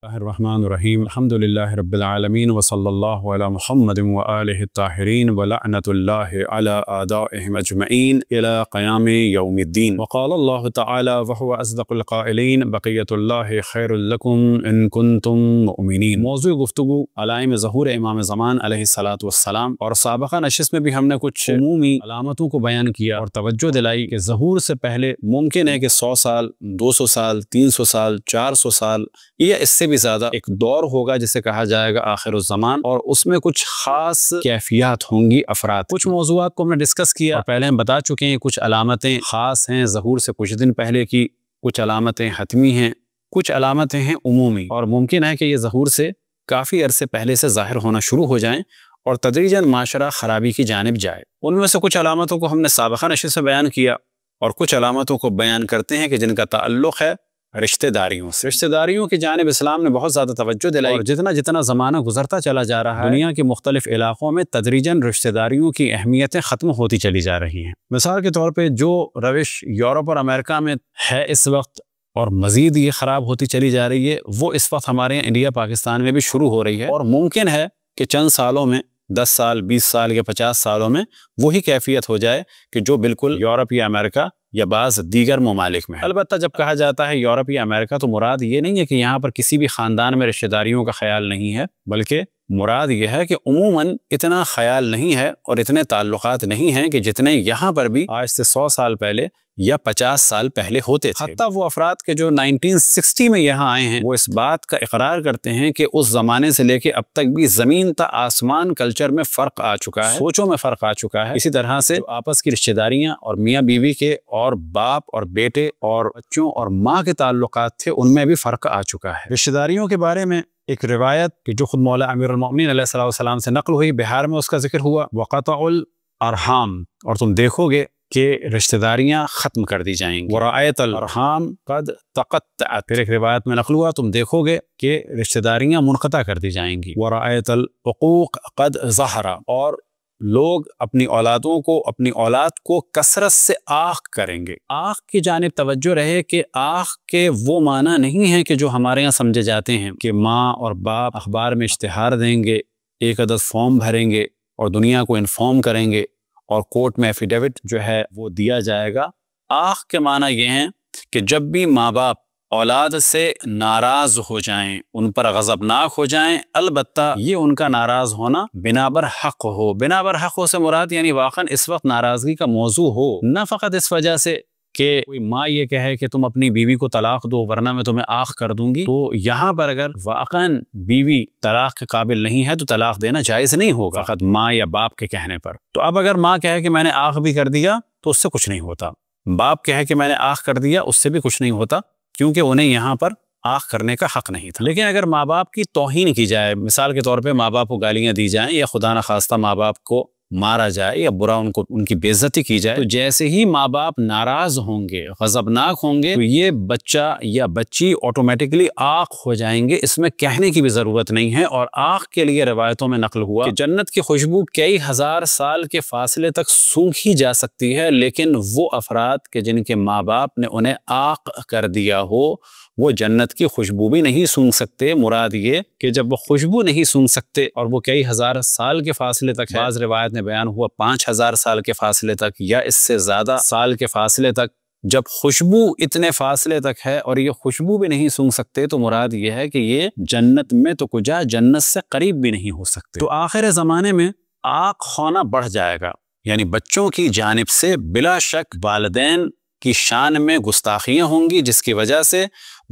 الرحمن الرحیم الحمد للہ رب العالمین وصلی اللہ علی محمد وآلہ الطاہرین ولعنۃ اللہ علی اعدائہم اجمعین الی قیام یوم الدین وقال اللہ تعالی وهو اصدق القائلین بقیۃ اللہ خیر لکم ان کنتم مؤمنین۔ موضوع گفتگو علائم ظہور امام زمان علیہ الصلوۃ والسلام، اور سابقہ نشست میں بھی ہم نے کچھ عمومی علامتوں کو بیان کیا اور توجہ دلائی کہ ظہور سے پہلے ممکن ہے کہ 100 سال 200 سال 300 سال 400 سال یا اس سے بھی زیادہ ایک دور ہوگا جسے کہا جائے گا آخر الزمان، اور اس میں کچھ خاص کیفیات ہوں گی افراد۔ کچھ موضوعات کو ہم نے ڈسکس کیا اور پہلے ہم بتا چکے ہیں، کچھ علامتیں خاص ہیں ظہور سے کچھ دن پہلے کی، کچھ علامتیں حتمی ہیں، کچھ علامتیں ہیں عمومی، اور ممکن ہے کہ یہ ظہور سے کافی عرصے پہلے سے ظاہر ہونا شروع ہو جائیں اور تدریجاً معاشرہ خرابی کی جانب جائے۔ ان میں سے کچھ علامتوں کو ہم نے سابقہ نشست سے بیان کیا اور کچھ علامتوں کو بیان کرتے ہیں کہ جن کا تعلق ہے رشتہ داریوں سے۔ رشتہ داریوں کی جانب اسلام نے بہت زیادہ توجہ دلائی، اور جتنا زمانہ گزرتا چلا جا رہا ہے دنیا کے مختلف علاقوں میں تدریجاً رشتہ داریوں کی اہمیتیں ختم ہوتی چلی جا رہی ہیں۔ مثال کے طور پہ جو روش یورپ اور امریکہ میں ہے اس وقت اور مزید یہ خراب ہوتی چلی جا رہی ہے، وہ اس وقت ہمارے یہاں انڈیا پاکستان میں بھی شروع ہو رہی ہے، اور ممکن ہے کہ چند سالوں میں 10 سال 20 سال یا 50 سالوں میں وہی کیفیت ہو جائے کہ جو بالکل یورپ یا امریکہ یا بعض دیگر ممالک میں ہے۔ البتہ جب کہا جاتا ہے یورپ یا امریکہ تو مراد یہ نہیں ہے کہ یہاں پر کسی بھی خاندان میں رشتہ داریوں کا خیال نہیں ہے، بلکہ مراد یہ ہے کہ عموماً اتنا خیال نہیں ہے اور اتنے تعلقات نہیں ہیں کہ جتنے یہاں پر بھی آج سے 100 سال پہلے یا 50 سال پہلے ہوتے تھے۔ حتیٰ وہ افراد کے جو 1960 میں یہاں آئے ہیں وہ اس بات کا اقرار کرتے ہیں کہ اس زمانے سے لے کے اب تک بھی زمین تا آسمان کلچر میں فرق آ چکا ہے، سوچوں میں فرق آ چکا ہے۔ اسی طرح سے آپس کی رشتہ داریاں اور میاں بیوی کے اور باپ اور بیٹے اور بچوں اور ماں کے تعلقات تھے، ان میں بھی فرق آ چکا ہے۔ رشتہ داریوں کے بارے میں ایک روایت کہ جو خود مولا امیر المؤمنین علیہ الصلوۃ والسلام سے نقل ہوئی، بہار میں اس کا ذکر ہوا، وقطع الارحام، اور تم دیکھو گے کہ رشتہ داریاں ختم کر دی جائیں گی، ورأیت الارحام قد تقطعت، پھر ایک روایت میں نقل ہوا تم دیکھو گے کہ رشتہ داریاں منقطع کر دی جائیں گی، ورأیت العقوق قد ظہر، اور لوگ اپنی اولاد کو کثرت سے آنکھ کریں گے۔ آنکھ کی جانب توجہ رہے کہ آنکھ کے وہ معنی نہیں ہیں کہ جو ہمارے یہاں سمجھے جاتے ہیں کہ ماں اور باپ اخبار میں اشتہار دیں گے، ایک عدد فارم بھریں گے اور دنیا کو انفارم کریں گے اور کورٹ میں ایفیڈیوٹ جو ہے وہ دیا جائے گا۔ آنکھ کے معنی یہ ہیں کہ جب بھی ماں باپ اولاد سے ناراض ہو جائیں، ان پر غضبناک ہو جائیں، البتہ یہ ان کا ناراض ہونا بنا بر حق ہو۔ بنا بر حق ہو سے مراد یعنی واقعاً اس وقت ناراضگی کا موضوع ہو، نہ فقط اس وجہ سے کہ کوئی ماں یہ کہے کہ تم اپنی بیوی کو طلاق دو ورنہ میں تمہیں آنکھ کر دوں گی، تو یہاں پر اگر واقعاً بیوی طلاق کے قابل نہیں ہے تو طلاق دینا جائز نہیں ہوگا فقط ماں یا باپ کے کہنے پر۔ تو اب اگر ماں کہے کہ میں نے آنکھ بھی کر دیا تو اس سے کچھ نہیں ہوتا، باپ کہے کہ میں نے آنکھ کر دیا اس سے بھی کچھ نہیں ہوتا، کیونکہ انہیں یہاں پر آنکھ کرنے کا حق نہیں تھا۔ لیکن اگر ماں باپ کی توہین کی جائے، مثال کے طور پہ ماں باپ کو گالیاں دی جائیں یا خدا نخواستہ ماں باپ کو مارا جائے یا برا ان کی بے عزتی کی جائے، تو جیسے ہی ماں باپ ناراض ہوں گے، غضبناک ہوں گے، تو یہ بچہ یا بچی آٹومیٹکلی آنکھ ہو جائیں گے، اس میں کہنے کی بھی ضرورت نہیں ہے۔ اور آنکھ کے لیے روایتوں میں نقل ہوا کہ جنت کی خوشبو کئی ہزار سال کے فاصلے تک سونگھی جا سکتی ہے، لیکن وہ افراد کہ جن کے ماں باپ نے انہیں آنکھ کر دیا ہو وہ جنت کی خوشبو بھی نہیں سونگ سکتے۔ مراد یہ کہ جب وہ خوشبو نہیں سونگ سکتے اور وہ کئی ہزار سال کے فاصلے تک ہے، بعض روایت میں بیان ہوا 5000 سال کے فاصلے تک یا اس سے زیادہ سال کے فاصلے تک، جب خوشبو اتنے فاصلے تک ہے اور یہ خوشبو بھی نہیں سونگ سکتے تو مراد یہ ہے کہ یہ جنت میں تو کجا جنت سے قریب بھی نہیں ہو سکتے۔ تو آخر زمانے میں آنکھ ہونا بڑھ جائے گا، یعنی بچوں کی جانب سے بلا شک والدین کی شان میں گستاخیاں ہوں گی، جس کی وجہ سے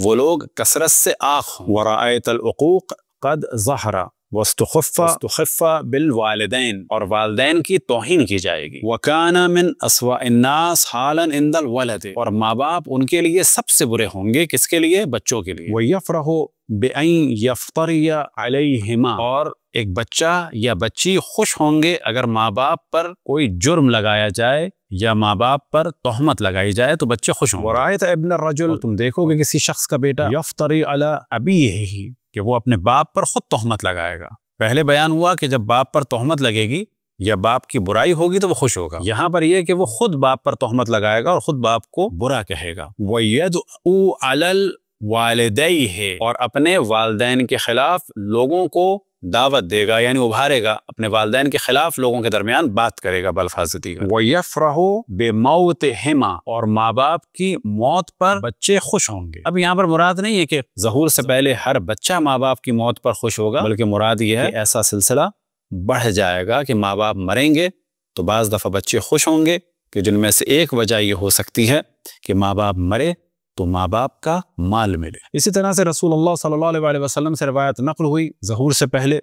وہ لوگ کثرت سے آنکھ ہوں۔ ورأیت العقوق قد ظہر واستخف بالوالدین، اور والدین کی توہین کی جائے گی۔ وَكَانَ مِنْ أَسْوَأِ النَّاسِ حَالًا عِنْدَ الْوَلَدِ، اور ماں باپ ان کے لیے سب سے برے ہوں گے، کس کے لیے؟ بچوں کے لیے۔ وَيَفْرَحُ بِأَنْ يَفْتَرِيَ عَلَيْهِمَا، اور ایک بچہ یا بچی خوش ہوں گے اگر ماں باپ پر کوئی جرم لگایا جائے یا ماں باپ پر تہمت لگائی جائے تو بچے خوش ہوں گے۔ ورأیت ابن الرجل، تم دیکھو گے کسی شخص کا بیٹا یفتری علی ابیہ، کہ وہ اپنے باپ پر خود تہمت لگائے گا۔ پہلے بیان ہوا کہ جب باپ پر تہمت لگے گی یا باپ کی برائی ہوگی تو وہ خوش ہوگا، یہاں پر یہ کہ وہ خود باپ پر تہمت لگائے گا اور خود باپ کو برا کہے گا۔ وَيَدْعُو عَلَى والدیہ، اور اپنے والدین کے خلاف لوگوں کو دعوت دے گا، یعنی ابھارے گا، اپنے والدین کے خلاف لوگوں کے درمیان بات کرے گا بالفاظ دیگر۔ وَيَفْرَحُ بِمَوْتِهِمَا، اور ماں باپ کی موت پر بچے خوش ہوں گے۔ اب یہاں پر مراد نہیں ہے کہ ظہور سے پہلے ہر بچہ ماں باپ کی موت پر خوش ہوگا، بلکہ مراد یہ ہے کہ ایسا سلسلہ بڑھ جائے گا کہ ماں باپ مریں گے تو بعض دفعہ بچے خوش ہوں گے، کہ جن میں سے ایک وجہ یہ ہو سکتی ہے کہ ماں باپ مرے تو ماں باپ کا مال ملے۔ اسی طرح سے رسول اللہ صلی اللہ علیہ وسلم سے روایت نقل ہوئی ظہور سے پہلے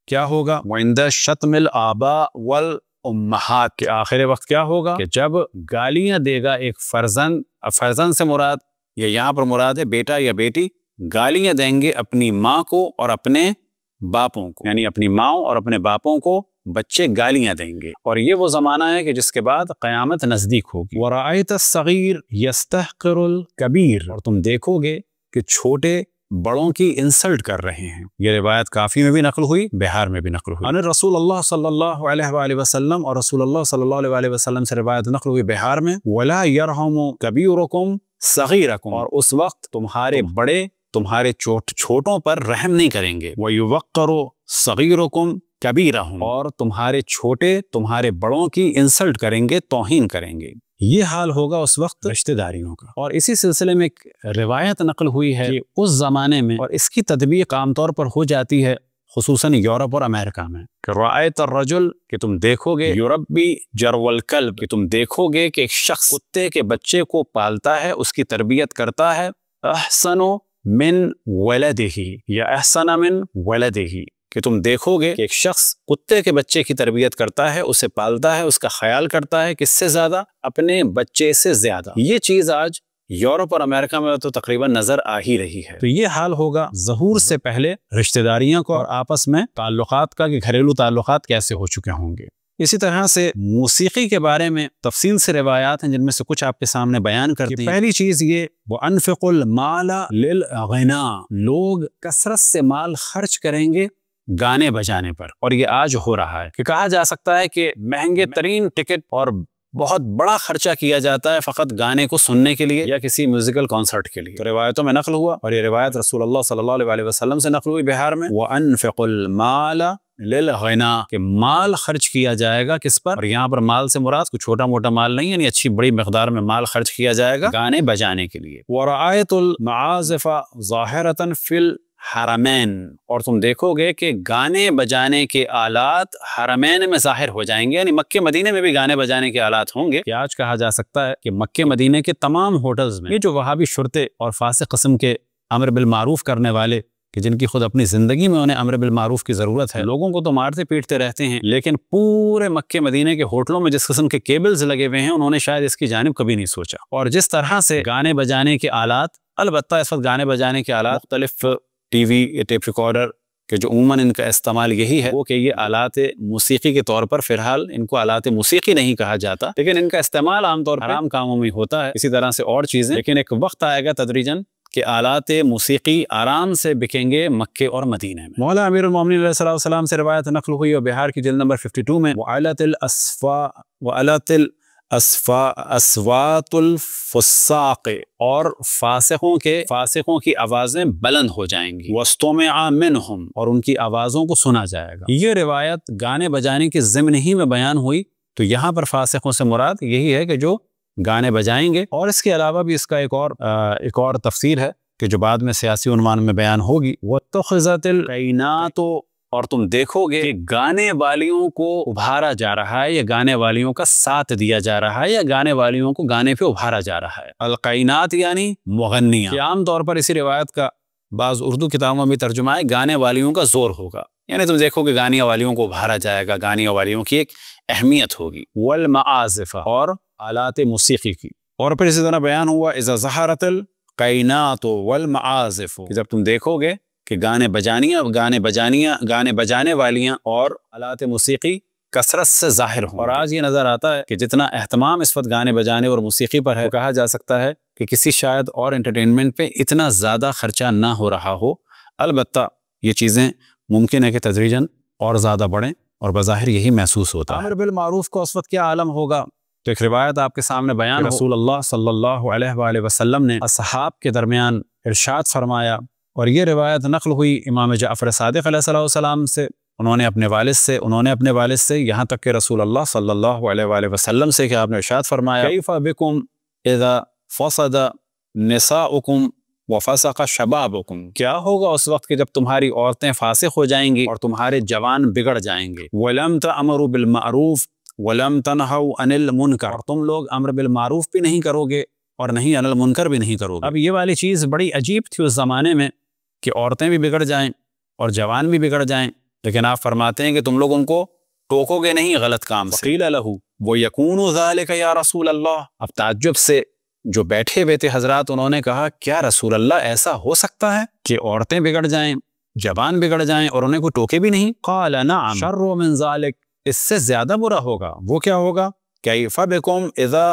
کیا ہوگا، وَعِنْدَ شَتْمِ الْآبَاءِ وَالْأُمَّهَاتِ، کہ آخر وقت کیا ہوگا کہ جب گالیاں دے گا ایک فرزند، فرزند سے مراد یا یہاں پر مراد ہے بیٹا یا بیٹی، گالیاں دیں گے اپنی ماں کو اور اپنے باپوں کو، یعنی اپنی ماں اور اپنے باپوں کو بچے گالیاں دیں گے، اور یہ وہ زمانہ ہے کہ جس کے بعد قیامت نزدیک ہوگی۔ وَرَأَيْتَ الصَّغِيرَ يَسْتَحْقِرُ الْكَبِيرَ، اور تم دیکھو گے کہ چھوٹے بڑوں کی انسلٹ کر رہے ہیں۔ یہ روایت کافی میں بھی نقل ہوئی، بہار میں بھی نقل ہوئی۔ ان رسول اللہ صلی اللہ علیہ وآلہ وسلم، اور رسول اللہ صلی اللہ علیہ وآلہ وسلم سے روایت نقل ہوئی بہار میں، وَلَا يَرْحَمُ كَبِيرُكُمْ صَغِيرَكُمْ، اور اس وقت تمہارے بڑے تمہارے چھوٹوں پر رحم نہیں کریں گے۔ وَيُوَقَّرُ صَغِيرُكُمْ كَبِيرَهُمْ، اور تمہارے چھوٹے تمہارے بڑوں کی انسلٹ کریں گے، توہین کریں گے۔ یہ حال ہوگا اس وقت رشتہ داریوں کا۔ اور اسی سلسلے میں ایک روایت نقل ہوئی ہے کہ اس زمانے میں، اور اس کی تطبیق عام طور پر ہو جاتی ہے خصوصاً یورپ اور امریکہ میں، کہ رأیت الرجل، کہ تم دیکھو گے، یربی جرو الکلب، کہ تم دیکھو گے کہ ایک شخص کتے کے بچے کو پالتا ہے، اس کی تربیت کرتا ہے، احسن من ولدہ، یا احسن من ولدہ، کہ تم دیکھو گے کہ ایک شخص کتے کے بچے کی تربیت کرتا ہے، اسے پالتا ہے، اس کا خیال کرتا ہے، کس سے زیادہ؟ اپنے بچے سے زیادہ۔ یہ چیز آج یورپ اور امریکہ میں تو تقریباً نظر آ ہی رہی ہے۔ تو یہ حال ہوگا ظہور سے پہلے رشتہ داریوں کو اور آپس میں تعلقات کا، کہ گھریلو تعلقات کیسے ہو چکے ہوں گے۔ اسی طرح سے موسیقی کے بارے میں تفصیل سے روایات ہیں جن میں سے کچھ آپ کے سامنے بیان کرتے ہیں۔ پہلی چیز یہ، وَأَنفِقُوا الْمَالَ لِلْغِنَا، لوگ کثرت سے مال خرچ کریں گے گانے بجانے پر، اور یہ آج ہو رہا ہے، کہ کہا جا سکتا ہے کہ مہنگے ترین ٹکٹ اور بہت بڑا خرچہ کیا جاتا ہے فقط گانے کو سننے کے لیے یا کسی میوزیکل کانسرٹ کے لیے۔ تو روایتوں میں نقل ہوا، اور یہ روایت رسول اللہ صلی اللہ علیہ وسلم سے نقل ہوئی بہار میں، وَأَنفِقُوا الْمَالَ لِلْغِنَا، کہ مال خرچ کیا جائے گا کس پر؟ اور یہاں پر مال سے مراد کوئی چھوٹا موٹا مال نہیں، یعنی اچھی بڑی مقدار میں مال خرچ کیا جائے گا گانے بجانے کے لیے۔ وَرَأَيْتُ الْمَعَازِفَ ظَاهِرَةً فِي الْحَرَمَيْن، اور تم دیکھو گے کہ گانے بجانے کے آلات حرمین میں ظاہر ہو جائیں گے، یعنی مکہ مدینے میں بھی گانے بجانے کے آلات ہوں گے۔ کہ آج کہا جا سکتا ہے کہ مکہ مدینے کے تمام ہوٹلز میں یہ جو وہابی شرطے اور فاسق قسم کے امر بالمعروف کرنے والے، کہ جن کی خود اپنی زندگی میں انہیں امر بالمعروف کی ضرورت ہے، لوگوں کو تو مارتے پیٹتے رہتے ہیں، لیکن پورے مکہ مدینے کے ہوٹلوں میں جس قسم کے کیبلز لگے ہوئے ہیں، انہوں نے شاید اس کی جانب کبھی نہیں سوچا۔ اور جس طرح سے گانے بجانے کے آلات، البتہ اس وقت گانے بجانے کے آلات مختلف ٹی وی یا ٹیپ ریکارڈر کہ جو عموماً ان کا استعمال یہی ہے، وہ کہ یہ آلات موسیقی کے طور پر، فی الحال ان کو آلات موسیقی نہیں کہا جاتا، لیکن ان کا استعمال عام طور پر حرام کاموں میں ہوتا ہے، اسی طرح سے اور چیزیں، لیکن ایک وقت آئے گا تدریجاً کہ آلات موسیقی آرام سے بکیں گے مکہ اور مدینہ میں۔ مولا امیر المومنین علیہ الصلوۃ والسلام سے روایت نقل ہوئی اور بہار کی جلد نمبر 52 میں، وَعَلَتِ الْأَصْوَاتُ الْفُسَّاقِ، اور فاسقوں کی آوازیں بلند ہو جائیں گی، وَاسْتُمِعَ مِنْهُمْ، اور ان کی آوازوں کو سنا جائے گا۔ یہ روایت گانے بجانے کے ضمن ہی میں بیان ہوئی، تو یہاں پر فاسقوں سے مراد یہی ہے کہ جو گانے بجائیں گے، اور اس کے علاوہ بھی اس کا ایک اور تفسیر ہے کہ جو بعد میں سیاسی عنوان میں بیان ہوگی، وَاتَّخَذَتِ الْعَيْنَاتُ، اور تم دیکھو گے کہ گانے والیوں کو ابھارا جا رہا ہے، یا گانے والیوں کا ساتھ دیا جا رہا ہے، یا گانے والیوں کو گانے پہ ابھارا جا رہا ہے۔ القینات یعنی مغنیاں، کہ عام طور پر اسی روایت کا بعض اردو کتابوں میں ترجمہ ہے گانے والیوں کا زور ہوگا، یعنی تم دیکھو کہ گانے والیوں کو ابھارا جائے گا، گانے والیوں کی ایک اہمیت ہوگی۔ والمعازف، اور آلات موسیقی کی۔ اور پھر اسی طرح بیان ہوا اذا ظہرت القینات والمعازف، کہ جب تم دیکھو گے کہ گانے بجانے والیاں اور آلات موسیقی کثرت سے ظاہر ہوں۔ اور آج یہ نظر آتا ہے کہ جتنا اہتمام اس وقت گانے بجانے اور موسیقی پر ہے، کہا جا سکتا ہے کہ کسی شاید اور انٹرٹینمنٹ پہ اتنا زیادہ خرچہ نہ ہو رہا ہو۔ البتہ یہ چیزیں ممکن ہے کہ تدریجاً اور زیادہ بڑھیں، اور بظاہر یہی محسوس ہوتا ہے۔ امر بالمعروف کا اس وقت کیا عالم ہوگا تو ایک روایت آپ کے سامنے بیان رسول اللہ صلی اللہ علیہ وآلہ وسلم نے اصحاب کے درمیان ارشاد فرمایا، اور یہ روایت نقل ہوئی امام جعفر صادق علیہ السلام سے، انہوں نے اپنے والد سے، یہاں تک کہ رسول اللہ صلی اللہ علیہ وآلہ وسلم سے کہ آپ نے ارشاد فرمایا کیف بکم اذا فسد نساؤکم وفسق شبابکم، کیا ہوگا اس وقت کہ جب تمہاری عورتیں فاسق ہو جائیں گی اور تمہارے جوان بگڑ جائیں گے، وَلَمْ تَأْمُرُوا بِالْمَعْرُوفِ وَلَمْ تَنْهَوْا عَنِ الْمُنْكَرِ، اور تم لوگ امر بالمعروف بھی نہیں کرو گے اور نہیں عن المنکر بھی نہیں کرو گے۔ اب یہ والی چیز بڑی عجیب تھی اس زمانے میں کہ عورتیں بھی بگڑ جائیں اور جوان بھی بگڑ جائیں، لیکن آپ فرماتے ہیں کہ تم لوگ ان کو ٹوکو گے نہیں غلط کام سے۔ قیل لہ وَيَكُونُ ذَلِكَ یا رسول اللہ، اب تعجب سے جو بیٹھے ہوئے تھے حضرات انہوں نے کہا کیا رسول اللہ ایسا ہو سکتا ہے کہ عورتیں بگڑ جائیں، جوان بگڑ جائیں اور انہیں کوئی ٹوکے بھی نہیں؟ قال نعم شر من ذلک، اس سے زیادہ برا ہوگا۔ وہ کیا ہوگا؟ کیف بکم اذا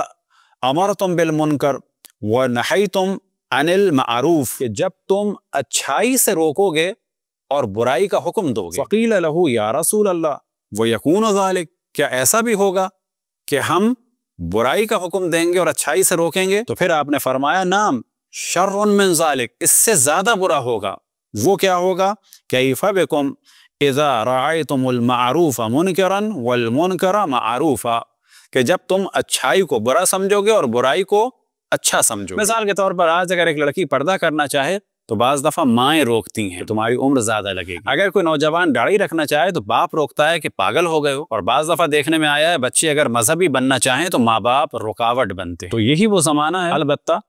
امرتم بالمنکر ونہیتم عن المعروف، کہ جب تم اچھائی سے روکو گے اور برائی کا حکم دو گے۔ فقیل لہ یا رسول اللہ ویکون ذلک، کیا ایسا بھی ہوگا کہ ہم برائی کا حکم دیں گے اور اچھائی سے روکیں گے؟ تو پھر آپ نے فرمایا نعم شر من ذلک، اس سے زیادہ برا ہوگا۔ وہ کیا ہوگا؟ کیف بکم اذا رعیتم المعروف منکرا والمنکر معروفا، کہ جب تم اچھائی کو برا سمجھو گے اور برائی کو اچھا سمجھو گے۔ مثال کے طور پر آج اگر ایک لڑکی پردہ کرنا چاہے تو بعض دفعہ مائیں روکتی ہیں تمہاری عمر زیادہ لگے گی، اگر کوئی نوجوان داڑھی رکھنا چاہے تو باپ روکتا ہے کہ پاگل ہو گئے ہو، اور بعض دفعہ دیکھنے میں آیا ہے بچے اگر مذہبی بننا چاہیں تو ماں باپ رکاوٹ بنتے ہیں۔ تو یہی وہ زمانہ ہے، البتہ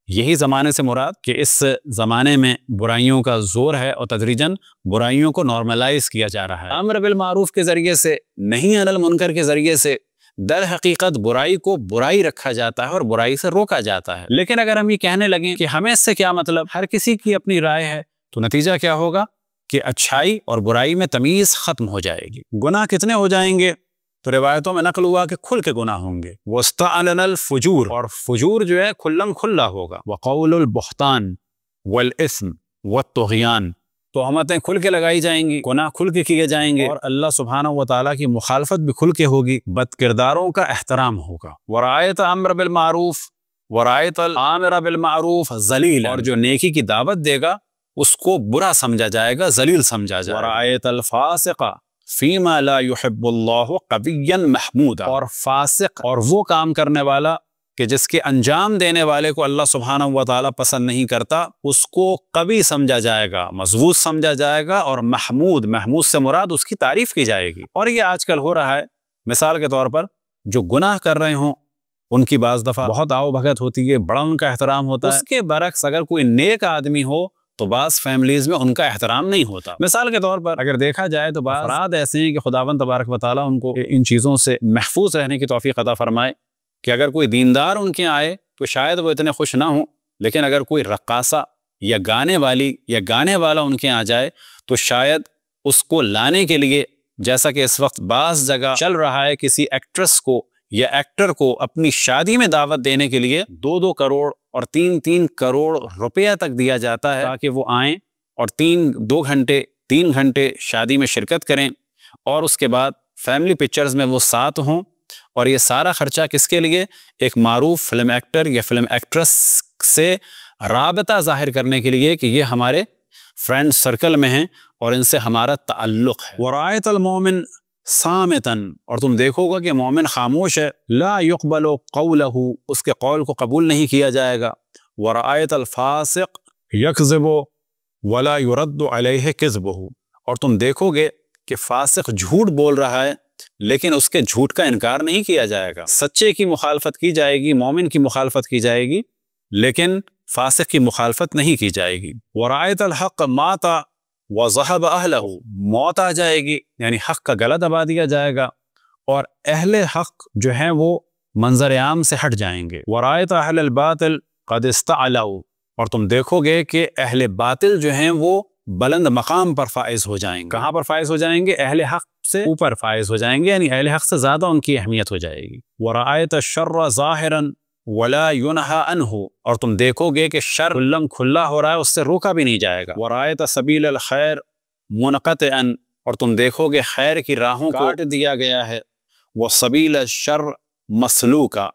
یہی زمانے سے مراد کہ اس زمانے میں برائیوں کا زور ہے اور تدریجاً برائیوں کو نارملائز کیا جا رہا ہے، امر بالمعروف کے ذریعے سے، نہیں عن المنکر کے ذریعے سے۔ در حقیقت برائی کو برائی رکھا جاتا ہے اور برائی سے روکا جاتا ہے، لیکن اگر ہم یہ کہنے لگیں کہ ہمیں اس سے کیا مطلب، ہر کسی کی اپنی رائے ہے، تو نتیجہ کیا ہوگا کہ اچھائی اور برائی میں تمیز ختم ہو جائے گی۔ گناہ کتنے ہو جائیں گے؟ تو روایتوں میں نقل ہوا کہ کھل کے گناہ ہوں گے، وَاسْتَعْلَنَ الْفُجُورُ، اور فجور جو ہے کھلم کھلا ہوگا، وَقَوْلُ الْبُہْتَانِ وَالْإِثْمِ وَالطُّغْيَانِ، تہمتیں کھل کے لگائی جائیں گی، گناہ کھل کے کیے جائیں گے، اور اللہ سبحانہ و تعالیٰ کی مخالفت بھی کھل کے ہوگی، بد کرداروں کا احترام ہوگا۔ وَرَأَيْتَ أَمْرَ بِالْمَعْرُوفِ وَرَأَيْتَ الْآمِرَ بِالْمَعْرُوفِ ذَلِيلًا، اور جو نیکی کی دعوت دے گا اس کو برا سمجھا جائے گا، ذلیل سمجھا جائے گا۔ وَرَأَيْتَ الْفَاسِقَ فِيمَا لَا يُحِبُّ اللَّهُ قَوِيًّا مَحْمُودًا، اور فاسق اور وہ کام کرنے والا کہ جس کے انجام دینے والے کو اللہ سبحانہ و تعالیٰ پسند نہیں کرتا، اس کو قوی سمجھا جائے گا، مضبوط سمجھا جائے گا، اور محمود سے مراد اس کی تعریف کی جائے گی۔ اور یہ آج کل ہو رہا ہے، مثال کے طور پر جو گناہ کر رہے ہوں ان کی بعض دفعہ بہت آؤ بھگت ہوتی ہے، بڑا ان کا احترام ہوتا ہے، اس کے برعکس اگر کوئی نیک آدمی ہو تو بعض فیملیز میں ان کا احترام نہیں ہوتا۔ مثال کے طور پر اگر دیکھا جائے تو بعض افراد ایسے ہیں کہ خداوند تبارک و تعالیٰ ان کو ان چیزوں سے محفوظ رہنے کی توفیق عطا فرمائے کہ اگر کوئی دیندار ان کے آئے تو شاید وہ اتنے خوش نہ ہوں، لیکن اگر کوئی رقاصہ یا گانے والی یا گانے والا ان کے آ جائے تو شاید اس کو لانے کے لیے، جیسا کہ اس وقت بعض جگہ چل رہا ہے، کسی ایکٹریس کو یا ایکٹر کو اپنی شادی میں دعوت دینے کے لیے 2-2 کروڑ اور 3-3 کروڑ روپیہ تک دیا جاتا ہے تاکہ وہ آئیں اور 3 گھنٹے شادی میں شرکت کریں، اور اس کے بعد فیملی پکچرز میں وہ ساتھ ہوں، اور یہ سارا خرچہ کس کے لیے؟ ایک معروف فلم ایکٹر یا فلم ایکٹریس سے رابطہ ظاہر کرنے کے لیے کہ یہ ہمارے فرینڈ سرکل میں ہیں اور ان سے ہمارا تعلق ہے۔ وَرَأَيْتَ الْمُؤْمِنَ صَامِتًا، اور تم دیکھو گا کہ مومن خاموش ہے، لَا يُقْبَلُ قَوْلَهُ، اس کے قول کو قبول نہیں کیا جائے گا۔ وَرَأَيْتَ الْفَاسِقَ يَكْذِبُ وَلَا يُرَدُّ عَلَيْهِ كِذْبُهُ، اور تم دیکھو گے کہ فاسق جھوٹ بول رہا ہے لیکن اس کے جھوٹ کا انکار نہیں کیا جائے گا، سچے کی مخالفت کی جائے گی، مومن کی مخالفت کی جائے گی، لیکن فاسق کی مخالفت نہیں کی جائے گی۔ وَرَأَيْتَ الْحَقَّ مَاتَ وَذَهَبَ أَهْلَهُ، موت آ جائے گی یعنی حق کا گلا دبا دیا جائے گا اور اہل حق جو ہیں وہ منظر عام سے ہٹ جائیں گے۔ وَرَأَيْتَ أَهْلَ الْبَاطِلِ قَدِ اسْتَعْلَوْا، اور تم دیکھو گے کہ اہل باطل جو ہیں وہ بلند مقام پر فائز ہو جائیں گے۔ کہاں پر فائز ہو جائیں گے؟ اہل حق سے اوپر فائز ہو جائیں گے، یعنی اہل حق سے زیادہ ان کی اہمیت ہو جائے گی۔ وَرَأَيْتَ الشَّرَّ ظَاهِرًا وَلَا يُنْهَى عَنْهُ، اور تم دیکھو گے کہ شر کھلم کھلا ہو رہا ہے، اس سے روکا بھی نہیں جائے گا۔ وَرَأَيْتَ سَبِيلَ الْخَيْرِ مُنْقَطِعًا، اور تم دیکھو گے خیر کی راہوں کو کاٹ دیا گیا ہے۔ وَسَبِيلَ الشَّرِّ مسلوکا،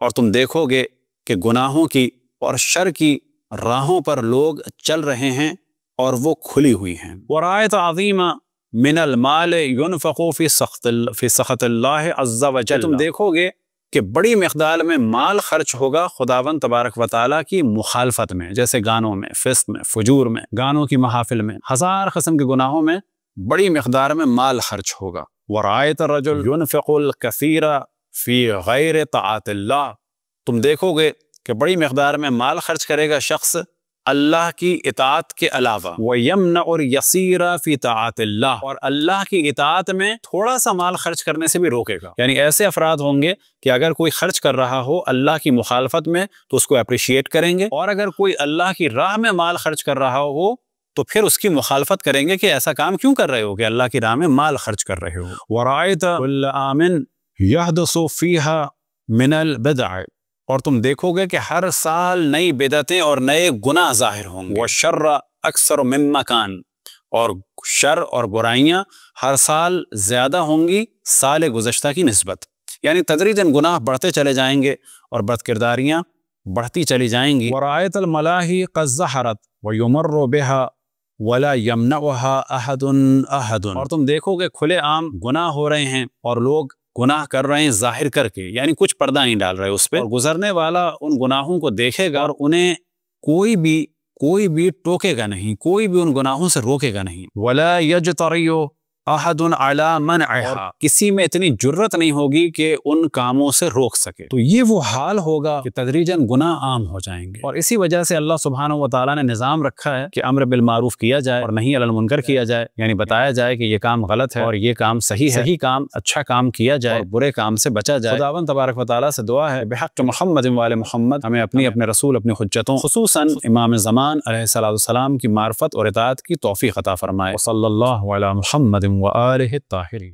اور تم دیکھو گے کہ گناہوں کی اور شر کی راہوں پر لوگ چل رہے ہیں اور وہ کھلی ہوئی ہیں۔ ورایت عظیمہ من المال ينفق فی سخط اللہ عز وجل، تم دیکھو گے کہ بڑی مقدار میں مال خرچ ہوگا خداوند تبارک و تعالیٰ کی مخالفت میں، جیسے گانوں میں، فسق میں، فجور میں، گانوں کی محافل میں، ہزار قسم کے گناہوں میں بڑی مقدار میں مال خرچ ہوگا۔ ورایت الرجل ينفق الکثیر فی غیر طاعت اللہ، تم دیکھو گے کہ بڑی مقدار میں مال خرچ کرے گا شخص اللہ کی اطاعت کے علاوہ، وَيَمْنَعُ الْيَسِيرَ فِي طَاعَةِ اللَّهِ، اور اللہ کی اطاعت میں تھوڑا سا مال خرچ کرنے سے بھی روکے گا۔ یعنی ایسے افراد ہوں گے کہ اگر کوئی خرچ کر رہا ہو اللہ کی مخالفت میں تو اس کو اپریشیٹ کریں گے، اور اگر کوئی اللہ کی راہ میں مال خرچ کر رہا ہو تو پھر اس کی مخالفت کریں گے کہ ایسا کام کیوں کر رہے ہو کہ اللہ کی راہ میں مال خرچ کر رہے ہو۔ وَرَأَيْتَ كُلَّ عَامٍ يَحْدُثُ فِيهَا مِنَ الْبِدْعِ، اور تم دیکھو گے کہ ہر سال نئی بدعتیں اور نئے گناہ ظاہر ہوں گے۔ وَالشَّرَّ أَكْثَرُ مِمَّا كَانَ، اور شر اور برائیاں ہر سال زیادہ ہوں گی سال گزشتہ کی نسبت، یعنی تدریجاً گناہ بڑھتے چلے جائیں گے اور بد کرداریاں بڑھتی چلی جائیں گی۔ وَرَأَيْتَ الْمَلَاهِي قَدْ ظَهَرَتْ وَيُمَرُّ بِهَا وَلَا يَمْنَعُهَا أَحَدٌ، اور تم دیکھو گے کھلے عام گناہ ہو رہے ہیں اور لوگ گناہ کر رہے ہیں ظاہر کر کے، یعنی کچھ پردہ نہیں ڈال رہے اس پہ، اور گزرنے والا ان گناہوں کو دیکھے گا اور انہیں کوئی بھی ٹوکے گا نہیں، کوئی بھی ان گناہوں سے روکے گا نہیں۔ وَلَا يَجْتَرِيُّ احد علی منعها، کسی میں اتنی جرت نہیں ہوگی کہ ان کاموں سے روک سکے۔ تو یہ وہ حال ہوگا کہ تدریجاً گناہ عام ہو جائیں گے، اور اسی وجہ سے اللہ سبحانہ و تعالیٰ نے نظام رکھا ہے کہ امر بالمعروف کیا جائے اور نہی عن المنکر کیا جائے، یعنی بتایا جائے کہ یہ کام غلط ہے اور یہ کام صحیح ہے، صحیح کام اچھا کام کیا جائے اور برے کام سے بچا جائے۔ خداوند تبارک و تعالیٰ سے دعا ہے بحق محمد وآل محمد ہمیں اپنے رسول اپنی حجتوں خصوصاً امام زمان علیہ السلام کی معرفت اور اطاعت کی توفیق عطا فرمائے۔ صلی اللہ علی محمد وآلہ الطاہرین۔